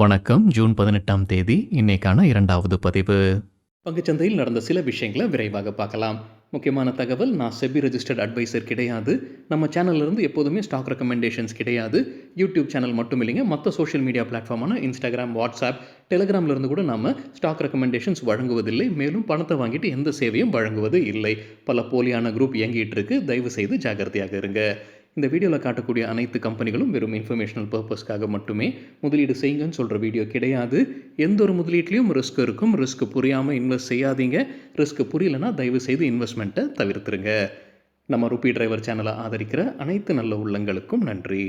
வணக்கம். ஜூன் 18ஆம் தேதி இன்னைக்கான 2வது பதிவு. பங்குச்சந்தையில் நடந்த சில விஷயங்களை விரைவாக பார்க்கலாம். முக்கியமான தகவல், நான் செபி ரெஜிஸ்டர்ட் அட்வைசர் கிடையாது. நம்ம சேனல்லேருந்து எப்போதுமே ஸ்டாக் ரெக்கமெண்டேஷன்ஸ் கிடையாது. யூடியூப் சேனல் மட்டும் இல்லைங்க, மற்ற சோஷியல் மீடியா பிளாட்ஃபார்மான இன்ஸ்டாகிராம், வாட்ஸ்அப், டெலிகிராம்லேருந்து கூட நம்ம ஸ்டாக் ரெக்கமெண்டேஷன்ஸ் வழங்குவதில்லை. மேலும் பணத்தை வாங்கிட்டு எந்த சேவையும் வழங்குவது இல்லை. பல போலியான குரூப் இயங்கிட்டு இருக்கு. தயவு செய்து ஜாகிரதையாக இருங்க. இந்த வீடியோவில் காட்டக்கூடிய அனைத்து கம்பெனிகளும் வெறும் இன்ஃபர்மேஷனல் பர்பஸ்க்காக மட்டுமே முதலீடு செய்யுங்கன்னு சொல்கிற வீடியோ கிடையாது. எந்த ஒரு முதலீட்லையும் ரிஸ்க் இருக்கும். ரிஸ்க் புரியாமல் இன்வெஸ்ட் செய்யாதீங்க. ரிஸ்க் புரியலைன்னா தயவு செய்து இன்வெஸ்ட்மெண்ட்டை தவிர்த்துருங்க. நம்ம ருபி டிரைவர் சேனலை ஆதரிக்கிற அனைத்து நல்ல உள்ளங்களுக்கும் நன்றி.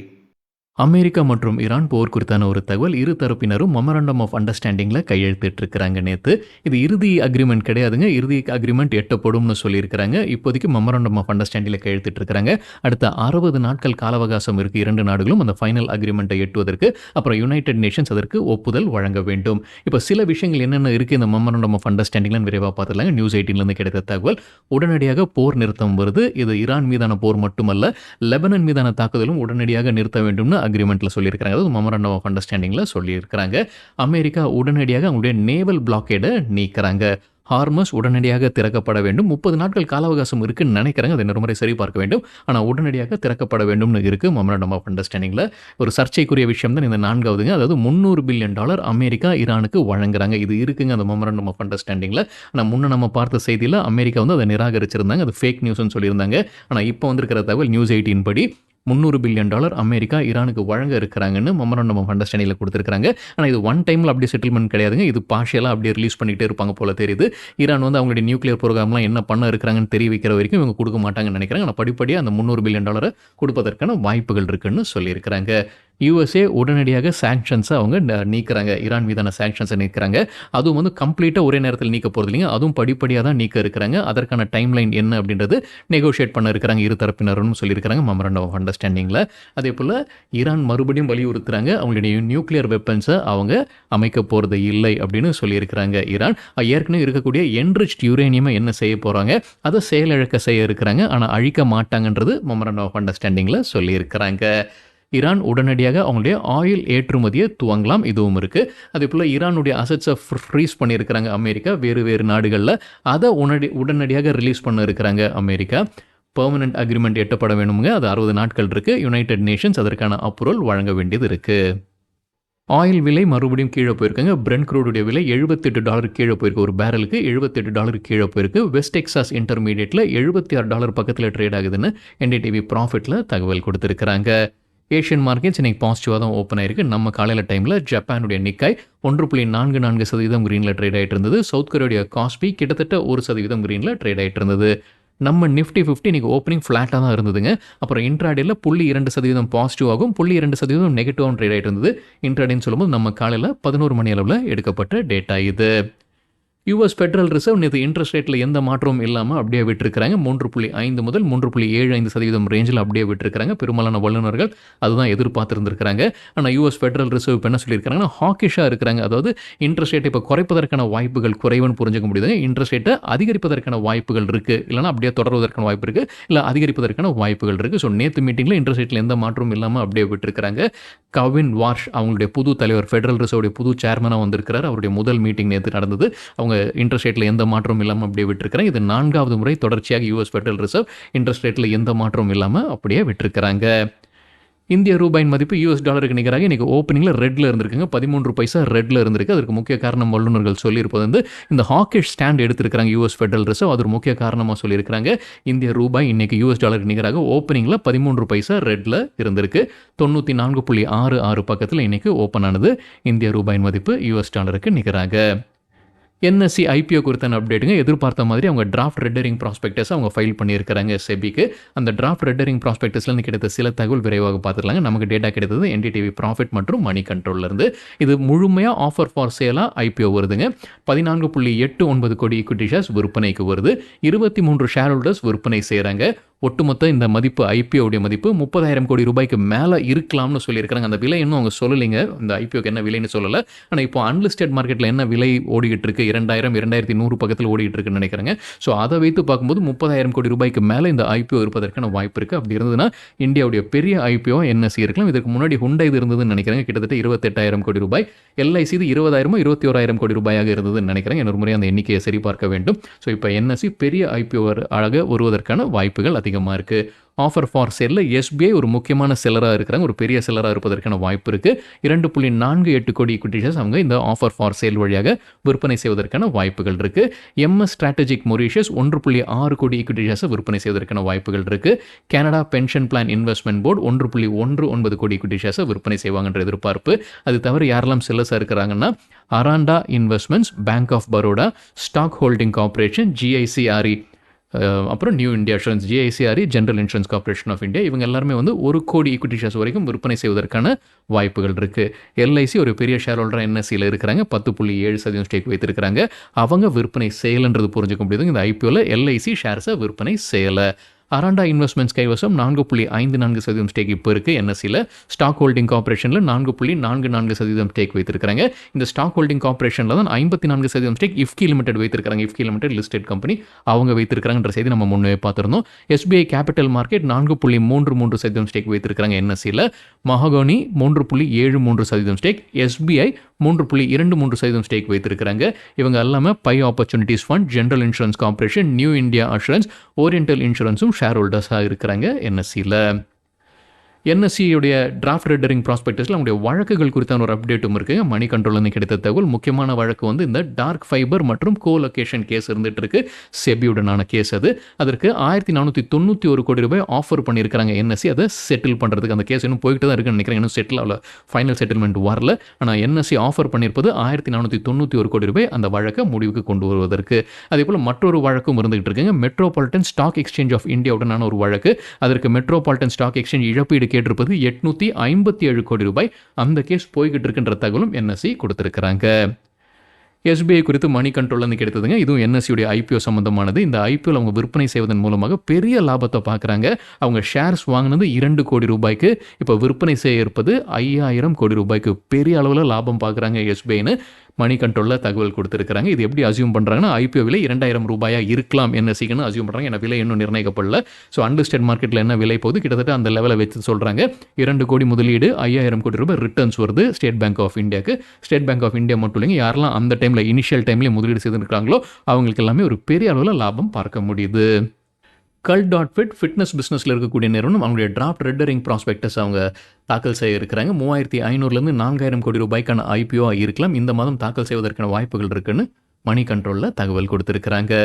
அமெரிக்கா மற்றும் ஈரான் போர் குறித்தான ஒரு தகவல். இரு தரப்பினரும் மெமரண்டம் ஆஃப் அண்டர்ஸ்டாண்டிங்கில் கையெழுத்திட்டிருக்கிறாங்க நேற்று. இது இறுதி அக்ரிமெண்ட் கிடையாதுங்க. இறுதி அக்ரிமெண்ட் எட்டப்படும்னு சொல்லியிருக்கிறாங்க. இப்போதைக்கு மெமரண்டம் ஆஃப் அண்டர்ஸ்டாண்டிங்கில் கையெழுத்திட்டிருக்கிறாங்க. அடுத்த 60 நாட்கள் கால அவகாசம் இருக்குது இரண்டு நாடுகளும் அந்த ஃபைனல் அக்ரிமெண்ட்டை எட்டுவதற்கு. அப்புறம் யுனைடெட் நேஷன்ஸ் அதற்கு ஒப்புதல் வழங்க வேண்டும். இப்போ சில விஷயங்கள் என்னென்ன இருக்குது இந்த மெமரண்டம் ஆஃப் அண்டர்ஸ்டாண்டிங்லாம் விரைவாக பார்த்துலாங்க. நியூஸ் 18லேருந்து கிடைத்த தகவல், உடனடியாக போர் நிறுத்தம் வருது. இது ஈரான் மீதான போர் மட்டுமல்ல, லெபனன் மீதான தாக்குதலும் உடனடியாக நிறுத்த வேண்டும்னு அக்ரிமெண்ட்டில் சொல்லியிருக்கிறாங்க. அதாவது மெமரண்டம் ஆஃப் அண்டர்ஸ்டாண்டிங்கில் சொல்லியிருக்கிறாங்க. அமெரிக்கா உடனடியாக அவங்களுடைய நேவல் பிளாக்கேடை நீக்கிறாங்க. ஹார்மஸ் உடனடியாக திறக்கப்பட வேண்டும். 30 நாட்கள் கால அவகாசம் இருக்குன்னு நினைக்கிறாங்க. அதை இன்னொரு சரி பார்க்க வேண்டும். ஆனால் உடனடியாக திறக்கப்பட வேண்டும்னு இருக்குது மெமரண்டம் ஆஃப் அண்டர்ஸ்டாண்டிங்கில். ஒரு சர்ச்சைக்குரிய விஷயம் தான் இந்த 4வதுங்க. அதாவது $300 பில்லியன் அமெரிக்கா ஈரானுக்கு வழங்குறாங்க. இது இருக்குங்க அந்த மெமரண்டம் ஆஃப் அண்டர்ஸ்டாண்டிங்கில். ஆனால் முன்ன நம்ம பார்த்த செய்தியில் அமெரிக்கா வந்து அதை நிராகரிச்சிருந்தாங்க. அது ஃபேக் நியூஸ்னு சொல்லியிருந்தாங்க. ஆனால் இப்போ வந்திருக்கிற தகவல் நியூஸ் 18 படி $300 பில்லியன் அமெரிக்கா ஈரானுக்கு வழங்க இருக்கிறாங்கன்னு மெமரண்டம் ஆஃப் அண்டர்ஸ்டாண்டிங்கில் கொடுத்துருக்காங்க. ஆனால் இது ஒன் டைமில் அப்படியே செட்டில்மெண்ட் கிடையாதுங்க. இது பார்ஷியலாக அப்படியே ரிலீஸ் பண்ணிகிட்டே இருப்பாங்க போல தெரியுது. ஈரான் வந்து அவங்களுடைய நியூக்ளியர் ப்ரோக்ராம்லாம் என்ன பண்ண இருக்கிறாங்கன்னு தெரிவிக்கிற வரைக்கும் இவங்க கொடுக்க மாட்டாங்கன்னு நினைக்கிறாங்க. ஆனால் படிப்படியாக அந்த $300 பில்லியன் கொடுப்பதற்கான வாய்ப்புகள் இருக்குன்னு சொல்லியிருக்கிறாங்க. யூஎஸ்ஏ உடனடியாக சாங்ஷன்ஸை அவங்க நீக்கிறாங்க. ஈரான் மீதான சாங்ஷன்ஸை நீக்கிறாங்க. அதுவும் வந்து கம்ப்ளீட்டாக ஒரே நேரத்தில் நீக்க போகிறது இல்லைங்க. அதுவும் படிப்படியாக தான் நீக்க இருக்கிறாங்க. அதற்கான டைம்லைன் என்ன அப்படின்றது நெகோஷியேட் பண்ண இருக்கிறாங்க இரு தரப்பினரும் சொல்லியிருக்கிறாங்க மெமரண்டம் ஆஃப் அண்டர்ஸ்டாண்டிங்கில். அதே போல் ஈரான் மறுபடியும் வலியுறுத்துறாங்க அவங்களுடைய நியூக்ளியர் வெப்பன்ஸை அவங்க அமைக்க போகிறது இல்லை அப்படின்னு சொல்லியிருக்கிறாங்க. ஈரான் ஏற்கனவே இருக்கக்கூடிய என்ரிச்ட் யுரேனியமை என்ன செய்ய போகிறாங்க, அதை செயலிழக்க செய்ய இருக்கிறாங்க. ஆனால் அழிக்க மாட்டாங்கன்றது மெமரண்டம் ஆஃப் அண்டர்ஸ்டாண்டிங்கில் சொல்லியிருக்கிறாங்க. ஈரான் உடனடியாக அவங்களுடைய ஆயில் ஏற்றுமதியை துவங்கலாம், இதுவும் இருக்குது. அதே போல் ஈரானுடைய அசட்ஸை ஃப்ரீஸ் பண்ணியிருக்கிறாங்க அமெரிக்கா வேறு நாடுகளில். அதை உடனடியாக ரிலீஸ் பண்ண இருக்கிறாங்க அமெரிக்கா. பெர்மனன்ட் அக்ரிமெண்ட் எட்டப்பட வேணுங்க. அது 60 நாட்கள் இருக்குது. யுனைடெட் நேஷன்ஸ் அதற்கான அப்ரூவல் வழங்க வேண்டியது இருக்குது. ஆயில் விலை மறுபடியும் கீழே போயிருக்குங்க. பிரெண்ட் க்ரூடுடைய விலை $78 கீழே போயிருக்கு. ஒரு பேரலுக்கு $78 கீழே போயிருக்கு. வெஸ்ட் டெக்சாஸ் இன்டர்மீடியட்டில் $76 பக்கத்தில் ட்ரேட் ஆகுதுன்னு என்டிடிவி ப்ராஃபிட்டில் தகவல் கொடுத்துருக்குறாங்க. ஏஷியன் மார்க்கெட்ஸ் இன்னைக்கு பாசிட்டிவாக தான் ஓப்பன் ஆயிருக்கு. நம்ம காலையில் டைமில் ஜப்பானுடைய நிக்காய் 1.44% க்ரீனில் ட்ரேட் ஆகிட்டு இருந்தது. சவுத் கொரியாவுடைய காஸ்பி கிட்டத்தட்ட 1% க்ரீனில் ட்ரேட் ஆகிட்டு இருந்தது. நம்ம நிஃப்டி 50 இன்றைக்கி ஓப்பனிங் ஃப்ளாட்டாக தான் இருந்ததுங்க. அப்புறம் இன்ட்ராடேயில் 0.2% பாசிட்டிவாகவும் 0.2% நெகட்டிவாகவும் ட்ரேட் ஆகிட்டு இருந்தது. இன்ட்ராடேன்னு சொல்லும்போது நம்ம காலையில் 11 மணி அளவில் எடுக்கப்பட்ட டேட்டா இது. யூஎஸ் ஃபெடரல் ரிசர்வ் நேற்று இன்ட்ரெஸ்ட் ரேட்டில் எந்த மாற்றமும் இல்லாமல் அப்படியே விட்டுருக்காங்க. 3.5 முதல் 3.75% ரேஞ்சில் அப்படியே விட்டுருக்காங்க. பெரும்பாலான வல்லுநர்கள் அதுதான் எதிர்பார்த்துருந்துருக்காங்க. ஆனால் யூஎஸ் ஃபெடரல் ரிசர்வ் இப்போ என்ன சொல்லியிருக்காங்கன்னா ஹாக்கிஷாக இருக்கிறாங்க. அதாவது இன்ட்ரெஸ்ட் ரேட்டை இப்போ குறைப்பதற்கான வாய்ப்புகள் குறைவுன்னு புரிஞ்சுக்க முடியுதுங்க. இன்ட்ரெஸ்ட் ரேட்டை அதிகரிப்பதற்கான வாய்ப்புகள் இருக்குது, இல்லைனா அப்படியே தொடர்வதற்கான வாய்ப்பு இருக்குது, இல்லை அதிகரிப்பதற்கான வாய்ப்புகள் இருக்குது. ஸோ நேற்று மீட்டிங்கில் இன்ட்ரெஸ்ட் ரேட்டில் எந்த மாற்றமும் இல்லாமல் அப்படியே விட்டுருக்காங்க. கவின் வார்ஷ் அவங்களுடைய புது தலைவர், ஃபெடரல் ரிசர்வுடைய புது சேர்மனாக வந்திருக்கிறார். அவருடைய முதல் மீட்டிங் நேற்று நடந்தது. அவங்க இன்ட்ரெஸ்ட் ரேட்டில் எந்த மாற்றமும் இல்லாமல் அப்படியே விட்டுருக்காங்க. இது 4வது முறை தொடர்ச்சியாக யூஎஸ் ஃபெடரல் ரிசர்வ் இன்ட்ரெஸ்ட் ரேட்டில் எந்த மாற்றமும் இல்லாமல் அப்படியே விட்டுருக்காங்க. இந்திய ரூபாயின் மதிப்பு $US நிகராக இன்றைக்கி ஓப்பனிங்கில் ரெட்டில் இருந்திருக்குங்க. 13 பைசா ரெட்டில் இருந்திருக்கு. அதற்கு முக்கிய காரணம் வல்லுநர்கள் சொல்லியிருப்பது வந்து இந்த ஹாக்கிஷ் ஸ்டாண்ட் எடுத்திருக்கிறாங்க யூஎஸ் ஃபெடரல் ரிசர்வ். அது ஒரு முக்கிய காரணமாக சொல்லியிருக்கிறாங்க. இந்திய ரூபாய் இன்றைக்கி $US நிகராக ஓப்பனிங்கில் 13 பைசா ரெட்டில் இருந்திருக்கு. 94.66 பக்கத்தில் இன்றைக்கி ஓப்பன் ஆனது. இந்திய ரூபாயின் மதிப்பு $US நிகராக. என்எஸ்சி ஐபிஓ குறித்தான அப்டேட்டுங்க. எதிர்பார்த்த மாதிரி அவங்க டிராஃப்ட் ரெட்டரிங் ப்ராஸ்பெக்டஸ் அவங்க ஃபைல் பண்ணியிருக்கிறாங்க செபிக்கு. அந்த டிராஃப்ட் ரெட்டரிங் ப்ராஸ்பெக்டஸ்லேருந்து கிடைத்த சில தகவல் விரைவாக பார்த்துக்கலாங்க. நமக்கு டேட்டா கிடைத்தது என்டிடிவி ப்ராஃபிட் மற்றும் மணி கண்ட்ரோல்லேருந்து. இது முழுமையாக ஆஃபர் ஃபார் சேலாக ஐபிஓ வருதுங்க. 14.89 கோடி ஈக்விட்டி ஷேர்ஸ் விற்பனைக்கு வருது. 23 ஷேர் ஹோல்டர்ஸ் விற்பனை செய்கிறாங்க. ஒட்டுமொத்த இந்த மதிப்பு ஐபிஓடைய மதிப்பு 30,000 கோடி ரூபாய்க்கு மேலே இருக்கலாம்னு சொல்லியிருக்கிறாங்க. அந்த விலை இன்னும் அவங்க சொல்லலைங்க, இந்த ஐபிஓக்கு என்ன விலைன்னு சொல்லலை. ஆனால் இப்போ அன்லிஸ்டட் மார்க்கெட்டில் என்ன விலை ஓடிக்கிட்டு இருக்கு, 2000 2100 பக்கத்தில் ஓடிக்கிட்டு இருக்குன்னு நினைக்கிறாங்க. ஸோ அதை வைத்து பார்க்கும்போது 30,000 கோடி ரூபாய்க்கு மேலே இந்த ஐபிஓ இருப்பதற்கான வாய்ப்பு இருக்குது. அப்படி இருந்ததுன்னா இந்தியாவுடைய பெரிய ஐபிஓ என்எஸ்சி இருக்கலாம். இதுக்கு முன்னாடி ஹுண்டை இது இருந்ததுன்னு நினைக்கிறாங்க. கிட்டத்தட்ட 28,000 கோடி ரூபாய். எல்ஐசி இது 20,000 21,000 கோடி ரூபாயாக இருந்ததுன்னு நினைக்கிறேன். இன்னொரு முறை அந்த எண்ணிக்கையை சரிபார்க்க வேண்டும். ஸோ இப்போ என்எஸ்சி பெரிய ஐபிஓ ஆக வருவதற்கான வாய்ப்புகள் அதிகமாக இருக்குது. ஆஃபர் ஃபார் சேலில் எஸ்பிஐ ஒரு முக்கியமான செல்லராக இருக்கிறாங்க, ஒரு பெரிய செல்லராக இருப்பதற்கான வாய்ப்பு இருக்குது. 2.48 கோடி ஈக்விட்டி ஷேர்ஸ் அவங்க இந்த ஆஃபர் ஃபார் சேல் வழியாக விற்பனை செய்வதற்கான வாய்ப்புகள் இருக்குது. எம்எஸ் ஸ்ட்ராட்டஜிக் மொரீஷியஸ் 1.6 கோடி ஈக்விட்டி ஷேர்ஸை விற்பனை செய்வதற்கான வாய்ப்புகள் இருக்குது. Canada pension plan investment board 1.19 கோடி ஈக்விட்டி ஷேர்ஸை விற்பனை செய்வாங்கன்ற எதிர்பார்ப்பு. அது தவிர யாரெல்லாம் செல்லர்ஸாக இருக்கிறாங்கன்னா Aranda investments, bank of Baroda, stock holding corporation, GICRE, அப்புறம் new India assurance, GICRE, general insurance corporation of India, இவங்க எல்லாருமே 1 கோடி ஈக்விட்டி ஷேர்ஸ் வரைக்கும் விற்பனை செய்வதற்கான வாய்ப்புகள் இருக்குது. எல்ஐசி ஒரு பெரிய ஷேர் ஹோல்டராக என்எஸ்சியில் இருக்கிறாங்க, 10.7% ஸ்டேக் வைத்திருக்கிறாங்க. அவங்க விற்பனை செய்யலைன்றது புரிஞ்சுக்க முடியுது. இந்த ஐபிஓவில் எல்ஐசி ஷேர்ஸை விற்பனை செய்யலை. அராண்டா இன்வெஸ்ட்மெண்ட்ஸ் கைவசம் 4.54% ஸ்டேக் இப்போ இருக்குது என்எஸ்சியில். ஸ்டாக் ஹோல்டிங் கார்பரேஷனில் 4.44% ஸ்டேக் வைத்திருக்கிறாங்க. இந்த ஸ்டாக் ஹோல்டிங் கார்பரேஷனில் தான் 54% ஸ்டேக் இஃப்கி லிமிடெட் வைத்திருக்கிறாங்க. இஃப்கி லிமிடெட் லிஸ்டட் கம்பெனி, அவங்க வைத்திருக்கிறாங்கன்ற செய்தி நம்ம முன்னே பார்த்துருந்தோம். எஸ்பிஐ கேபிட்டல் மார்க்கெட் 4.33% ஸ்டேக் வைத்திருக்கிறாங்க என்எஸ்சியில். மஹாகோனி 3.73% ஸ்டேக், எஸ்பிஐ 3.23% ஸ்டேக் வைத்திருக்கிறாங்க. இவங்க எல்லாமே Pi opportunities fund, general insurance corporation, new India assurance, oriental இன்சூரன்ஸும் ஷேர் ஹோல்டர்ஸாக இருக்கிறாங்க என்எஸ்சியில். என்எஸ்சியுடைய டிராஃப்ட் ரெண்டரிங் ப்ராஸ்பெக்டஸில் அவங்களுடைய வழக்குகள் குறித்தான ஒரு அப்டேட்டும் இருக்குது. மணி கண்ட்ரோல்னு கிடைத்த தகவல். முக்கியமான வழக்கு இந்த டார்க் ஃபைபர் மற்றும் கோலொகேஷன் கேஸ் இருந்துட்டு இருக்கு. செபியுடனான கேஸ் அது. அதற்கு 1491 கோடி ரூபாய் ஆஃபர் பண்ணியிருக்கிறாங்க என்எஸ்சி, அதை செட்டில் பண்ணுறதுக்கு. அந்த கேஸ் இன்னும் போய்கிட்டு தான் இருக்குன்னு நினைக்கிறேன், இன்னும் செட்டில் ஆகல, ஃபைனல் செட்டில்மெண்ட் வரல. ஆனால் என்எஸ்சி ஆஃபர் பண்ணியிருப்பது 1491 கோடி ரூபாய் அந்த வழக்கை முடிவுக்கு கொண்டு வருவதற்கு. அதே போல் மற்றொரு வழக்கும் இருந்துகிட்டு இருக்குங்க. மெட்ரோபாலிட்டன் ஸ்டாக் எக்ஸ்சேஞ்ச் ஆஃப் இந்தியாவுடனான ஒரு வழக்கு. அதற்கு மெட்ரோபாலிட்டன் ஸ்டாக் எக்ஸ்சேஞ்ச் இழப்பீடு கேட்டிருப்பது 857 கோடி ரூபாய். அந்த கேஸ் போய்கிட்டு இருக்கின்ற தகவலும் என்எஸ்சி கொடுத்திருக்கிறாங்க. எஸ்பிஐ குறித்து மணி கண்ட்ரோல்னு கிடைத்ததுங்க. இதுவும் என்எஸ்சியுடைய ஐபிஓ சம்பந்தமானது. இந்த ஐபிஓவில் அவங்க விற்பனை செய்வதன் மூலமாக பெரிய லாபத்தை பார்க்குறாங்க. அவங்க ஷேர்ஸ் வாங்கினது 2 கோடி ரூபாய்க்கு, இப்போ விற்பனை செய்ய இருப்பது 5000 கோடி ரூபாய்க்கு. பெரிய அளவில் லாபம் பார்க்குறாங்க எஸ்பிஐன்னு மணி கண்ட்ரோலில் தகவல் கொடுத்துருக்காங்க. இது எப்படி அசியூம் பண்ணுறாங்கன்னா, ஐபிஓ விலை 2000 ரூபாயாக இருக்கலாம் என்எஸ்சிக்குன்னு அசியூம் பண்ணுறாங்க. ஏன்னா விலை இன்னும் நிர்ணயிக்கப்படல. ஸோ அன்லிஸ்டட் மார்க்கெட்டில் என்ன விலை போகுது, கிட்டத்தட்ட அந்த லெவலை வச்சு சொல்கிறாங்க. 2 கோடி முதலீடு, 5000 கோடி ரூபாய் ரிட்டர்ன்ஸ் வருது ஸ்டேட் பேங்க் ஆஃப் இந்தியாவுக்கு. ஸ்டேட் பேங்க் ஆஃப் இந்தியா மட்டும் இல்லைங்க, யாரெல்லாம் அந்த டைமில் இனிஷியல் டைம்லேயே முதலீடு செய்திருக்காங்களோ அவங்களுக்கு எல்லாமே ஒரு பெரிய அளவில் லாபம் பார்க்க முடியுது. Cult.fit ஃபிட்னஸ் பிஸ்னஸில் இருக்கக்கூடிய நிறுவனம் அவங்களுடைய டிராஃப்ட் ரெண்டரிங் ப்ராஸ்பெக்டஸ் அவங்க தாக்கல் செய்ய இருக்கிறாங்க. 3500 4000 கோடி ரூபாய்க்கான ஐபிஓ இருக்கலாம். இந்த மாதம் தாக்கல் செய்வதற்கான வாய்ப்புகள் இருக்குன்னு மணி கண்ட்ரோலில் தகவல் கொடுத்துருக்குறாங்க.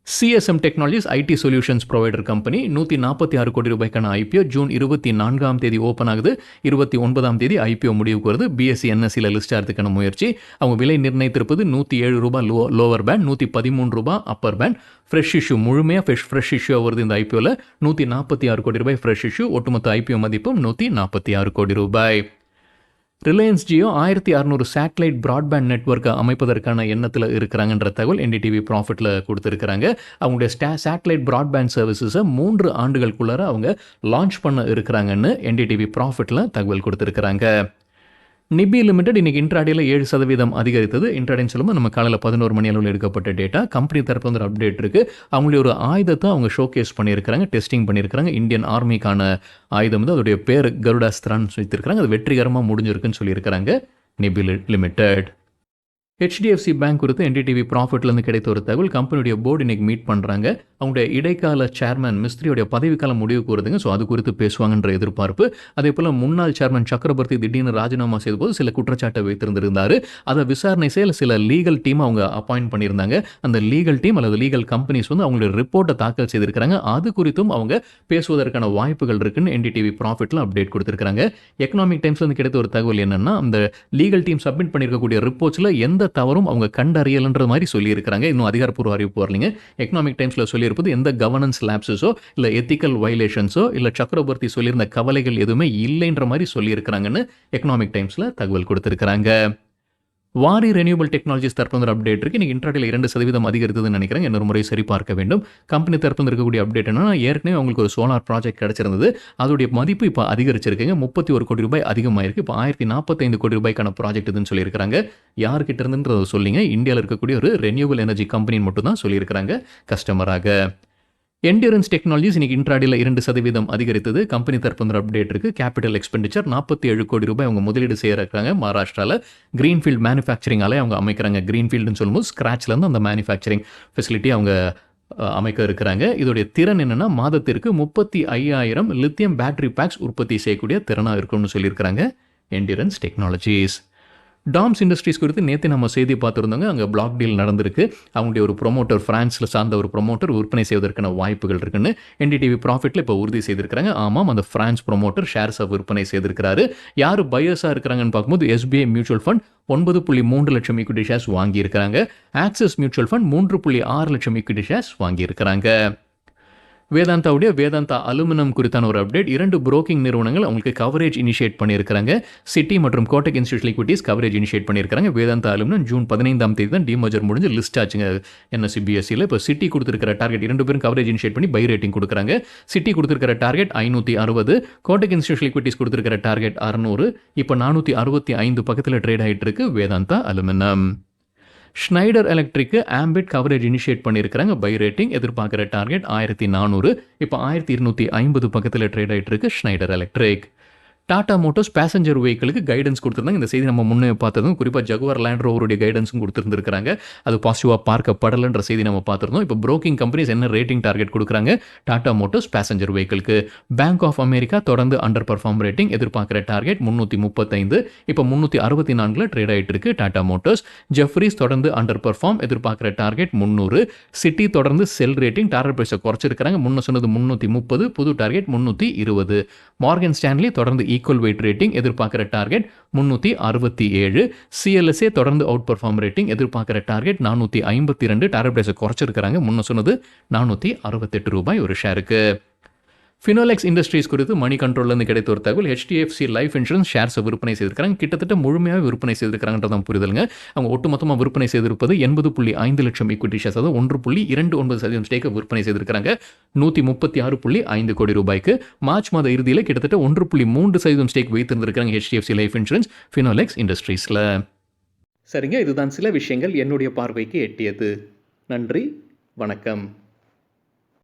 CSM technologies IT solutions provider company 146 கோடி ரூபாய்க்கான ஐபிஓ ஜூன் 24 ஓப்பன் ஆகுது. 29 ஐபிஓ முடிவுக்கு வருது. பிஎஸ்சி என்எஸ்சியில் லிஸ்ட் ஆகிறதுக்கான முயற்சி. அவங்க விலை நிர்ணயித்திருப்பது 107 ரூபாய் லோவர் பேண்ட், 113 ரூபாய் அப்பர் பேண்ட். ஃப்ரெஷ் இஷ்யூ முழுமையாக ஃப்ரெஷ் இஷ்யூ வருது இந்த ஐபிஓவில். 146 கோடி ரூபாய் ஃப்ரெஷ் இஷ்யூ. ஒட்டுமொத்த ஐபிஓ மதிப்பும் 146 கோடி ரூபாய். ரிலையன்ஸ் ஜியோ 1600 சேட்டலைட் ப்ராட்பேண்ட் நெட்வொர்க்கை அமைப்பதற்கான எண்ணத்தில் இருக்கிறாங்கன்ற தகவல் என்டிடிவி ப்ராஃபிட்டில் கொடுத்துருக்குறாங்க. அவங்களுடைய சேட்டலைட் ப்ராட்பேண்ட் சர்வீசஸை 3 ஆண்டுகளுக்குள்ளார அவங்க லான்ச் பண்ண இருக்கிறாங்கன்னு என்டிடிவி ப்ராஃபிட்டில் தகவல் கொடுத்துருக்குறாங்க. நிபி லிமிடெட் இன்னைக்கு இன்ட்ராடேல 7% அதிகரித்தது. இன்ட்ராடேன்னு சொல்லும்போது நம்ம காலையில் 11 மணி அளவில் எடுக்கப்பட்ட டேட்டா. கம்பெனி தரப்பு ஒரு அப்டேட் இருக்குது. அவங்களுடைய ஒரு ஆயுதத்தை அவங்க ஷோகேஸ் பண்ணியிருக்கிறாங்க, டெஸ்டிங் பண்ணியிருக்கிறாங்க. இந்தியன் ஆர்மிக்கான ஆயுதம் அதோடைய பேர் கருடாஸ்திரான்னு வைத்திருக்கிறாங்க. அது வெற்றிகரமாக முடிஞ்சிருக்குன்னு சொல்லியிருக்கிறாங்க நிபி லிமிடெட். ஹெச்டிஎஃப்சி பேங்க் குறித்து என்டிடிவி ப்ராஃபிட்லேருந்து கிடைத்த ஒரு தகவல். கம்பெனியுடைய போர்டு இன்றைக்கி மீட் பண்ணுறாங்க. அவங்களுடைய இடைக்கால சேர்மன் மிஸ்திரியோடைய பதவிக்காலம் முடிவுக்கு வருதுங்க. ஸோ அது குறித்து பேசுவாங்கன்ற எதிர்பார்ப்பு. அதே போல் முன்னாள் சேர்மன் சக்கரவர்த்தி திடீர்னு ராஜினாமா செய்தபோது சில குற்றச்சாட்டை வைத்திருந்திருந்தார். அதை விசாரணை செய்ய சில லீகல் டீம் அவங்க அப்பாயிண்ட் பண்ணியிருந்தாங்க. அந்த லீகல் டீம் அல்லது லீகல் கம்பெனிஸ் அவங்களுடைய ரிப்போர்ட்டை தாக்கல் செய்திருக்கிறாங்க. அது குறித்தும் அவங்க பேசுவதற்கான வாய்ப்புகள் இருக்குன்னு என்டிடிவி ப்ராஃபிட்டில் அப்டேட் கொடுத்துருக்காங்க. எக்கனாமிக் டைம்ஸ்லேருந்து கிடைத்த ஒரு தகவல் என்னென்னா, அந்த லீகல் டீம் சப்மிட் பண்ணியிருக்கக்கூடிய ரிப்போர்ட்ஸில் எந்த தவறும் அவங்க கண்டறியல்ன்ற மாதிரி சொல்லியிருக்கிறாங்க. இன்னும் அதிகாரப்பூர்வ அறிவிப்பு வரலைங்க. எக்கனாமிக் டைம்ஸில் சொல்லியிருப்பது எந்த கவர்னன்ஸ் லேப்ஸஸோ இல்லை எத்திக்கல் வயலேஷன்ஸோ இல்லை சக்கரவர்த்தி சொல்லியிருந்த கவலைகள் எதுவுமே இல்லைன்ற மாதிரி சொல்லியிருக்கிறாங்கன்னு எக்கனாமிக் டைம்ஸில் தகவல் கொடுத்துருக்குறாங்க. வாரி ரெனியூபிள் டெக்னாலஜிஸ் தரப்பு அப்டேட் இருக்குது. இன்றைக்கி இன்ட்ராடேல 2% அதிகரித்ததுன்னு நினைக்கிறேன். இன்னொரு முறை சரி பார்க்க வேண்டும். கம்பெனி தரப்பு இருக்கக்கூடிய அப்டேட் என்னன்னா, ஏற்கனவே அவங்களுக்கு ஒரு சோலார் ப்ராஜெக்ட் கிடச்சிருந்தது. அதோடைய மதிப்பு இப்போ அதிகரிச்சிருக்குங்க. 31 கோடி ரூபாய் அதிகமாயிருக்கு. இப்போ 1045 கோடி ரூபாய்க்கான ப்ராஜெக்ட் இதுன்னு சொல்லியிருக்காங்க. யார்கிட்ட இருந்துன்றதை சொல்லிங்க. இந்தியாவில் இருக்கக்கூடிய ஒரு ரெனியூபிள் எனர்ஜி கம்பெனின்னு மட்டும் தான் சொல்லியிருக்கிறாங்க கஸ்டமராக. எண்டியூரன்ஸ் டெக்னாலஜிஸ் இன்னைக்கு இன்ட்ராடேல 2% அதிகரித்தது. கம்பெனி தரப்பு ஒரு அப்டேட் இருக்கு. கேபிட்டல் எக்ஸ்பெண்டிச்சர் ₹47 கோடி அவங்க முதலீடு செய்ய இருக்காங்க மகாராஷ்டிரால. கிரீன்ஃபீல்ட் மேனுஃபேக்சரிங் ஆலை அவங்க அமைக்கிறாங்க. கிரீன்ஃபீல்டுன்னு சொல்லும்போது ஸ்கிராச்லேருந்து அந்த மேனுஃபேக்சரிங் ஃபெசிலிட்டி அவங்க அமைக்க இருக்கிறாங்க. இதோடைய திறன் என்னன்னா மாதத்திற்கு 35,000 லித்தியம் பேட்டரி பேக்ஸ் உற்பத்தி செய்யக்கூடிய திறனாக இருக்கும்னு சொல்லியிருக்கிறாங்க எண்டியூரன்ஸ் டெக்னாலஜிஸ். டாம்ஸ் இண்டஸ்ட்ரீஸ் குறித்து நேற்று நம்ம செய்தி பார்த்துருந்தோங்க. அங்கே பிளாக் டீல் நடந்திருக்கு. அவங்களுடைய ஒரு ப்ரொமோட்டர் ஃப்ரான்ஸில் சார்ந்த ஒரு ப்ரொமோட்டர் விற்பனை செய்வதற்கான வாய்ப்புகள் இருக்குன்னு என்டிடிவி ப்ராஃபிட்டில் இப்போ உறுதி செய்திருக்கிறாங்க. ஆமாம், அந்த ஃப்ரான்ஸ் ப்ரொமோட்டர் ஷேர்ஸை விற்பனை செய்திருக்கிறாரு. யார் பையர்ஸாக இருக்கிறாங்கன்னு பார்க்கும்போது எஸ்பிஐ மியூச்சுவல் ஃபண்ட் 9.3 லட்சம் ஈக்விட்டி ஷேர்ஸ் வாங்கியிருக்கிறாங்க. ஆக்சிஸ் மியூச்சுவல் ஃபண்ட் 3.6 லட்சம் ஈக்விட்டி ஷேர்ஸ் வாங்கியிருக்கிறாங்க. வேதாந்தாவுடைய வேதாந்தா அலுமினியம் குறித்தான ஒரு அப்டேட். 2 புரோக்கிங் நிறுவனங்கள் அவங்களுக்கு கவரேஜ் இனிஷியேட் பண்ணியிருக்கிறாங்க. சிட்டி மற்றும் Kotak institutional equities coverage initiate பண்ணியிருக்காங்க. வேதாந்தா அலுமினியம் ஜூன் 15 தான் டிமர்ஜர் முடிஞ்சு லிஸ்ட் ஆச்சுங்க NSE/BSEல. இப்போ சிட்டி கொடுத்துருக்கிற டார்கெட் 2 பேரும் கவரேஜ் இனிஷியேட் பண்ணி பை ரேட்டிங் கொடுக்குறாங்க. சிட்டி கொடுத்துருக்கிற டார்கெட் 560, கோட்டக் இன்ஸ்டியூஷனல் ஈக்விட்டிஸ் கொடுத்துருக்கிற டார்கெட் 600. இப்போ 465 பக்கத்தில் ட்ரேட் ஆகிட்டு இருக்கு வேதாந்தா அலுமினியம். ஷ்னைடர் எலக்ட்ரிக்கு ஆம்பிட் கவரேஜ் இனிஷியேட் பண்ணியிருக்கிறாங்க. பை ரேட்டிங் எதிர்பார்க்குற டார்கெட் 1400. இப்போ 1250 பக்கத்தில் ட்ரேட் ஆகிட்டு இருக்கு Schneider Electric. Tata Motors passenger வெஹிக்கிளுக்கு கைடன்ஸ் கொடுத்துருந்தாங்க. இந்த செய்தி நம்ம முன்னே பார்த்ததும் குறிப்பாக ஜகுவார் லேண்ட் ரோவருடைய கைடன்ஸும் கொடுத்துருந்துருக்காங்க. அது பாசிட்டிவாக பார்க்கப்படலைன்ற செய்தி நம்ம பார்த்துருந்தோம். இப்போ புரோக்கிங் கம்பெனிஸ் என்ன ரேட்டிங் டார்கெட் கொடுக்குறாங்க டாடா மோட்டர்ஸ் பேசஞ்சர் வெஹிக்கிளுக்கு. பேங்க் ஆஃப் அமெரிக்கா தொடர்ந்து அண்டர் பர்ஃபார்ம் ரேட்டிங் எதிர்பார்க்குற டார்கெட் 335. இப்போ 364 ட்ரேட் ஆகிட்டு இருக்கு டாடா மோட்டர்ஸ். ஜெஃப்ரீஸ் தொடர்ந்து அண்டர் பர்ஃபார்ம் எதிர்பார்க்குற டார்கெட் 300. சிட்டி தொடர்ந்து செல் ரேட்டிங் டார்கெட் ப்ரைஸை குறைச்சிருக்கிறாங்க. முன்ன சொன்னது 330, புது டார்கெட் 320. மார்கன் ஸ்டான்லி தொடர்ந்து ஈக்குவல் வெயிட் ரேட்டிங் எதிர்பார்க்குற டார்கெட் 367. சிஎல்எஸ்ஏ தொடர்ந்து அவுட் பர்ஃபார்ம் ரேட்டிங் எதிர்பார்க்குற டார்கெட் 452. டார்கெட் பிரைஸை குறைச்சிருக்கிறாங்க. முன்ன சொன்னது ₹468 ஒரு ஷேருக்கு. ஃபினோலெக்ஸ் இண்டஸ்ட்ரீஸ் குறித்து மணி கண்ட்ரோல்லேருந்து கிடைத்த ஒரு தகவல். HDFC லைஃப் இன்சூரன்ஸ் ஷேர்ஸை விற்பனை செய்திருக்கிறாங்க. கிட்டத்தட்ட முழுமையாக விற்பனை செய்திருக்கிறாங்கன்றதான் புரிதலுங்க. அவங்க ஒட்டுமொத்தமாக விற்பனை செய்திருப்பது 80.5 லட்சம் ஈக்விட்டி ஷேர்ஸ், அதாவது 1.29% ஸ்டேக்கை விற்பனை செய்திருக்கிறாங்க 136.5 கோடி ரூபாய்க்கு. மார்ச் மாத இறுதியில் கிட்டத்தட்ட 1.3% ஸ்டேக் வைத்திருந்திருக்கிறாங்க HDFC லைஃப் இன்சூரன்ஸ் ஃபினோலெக்ஸ் இண்டஸ்ட்ரீஸில். சரிங்க, இதுதான் சில விஷயங்கள் என்னுடைய பார்வைக்கு எட்டியது. நன்றி, வணக்கம்.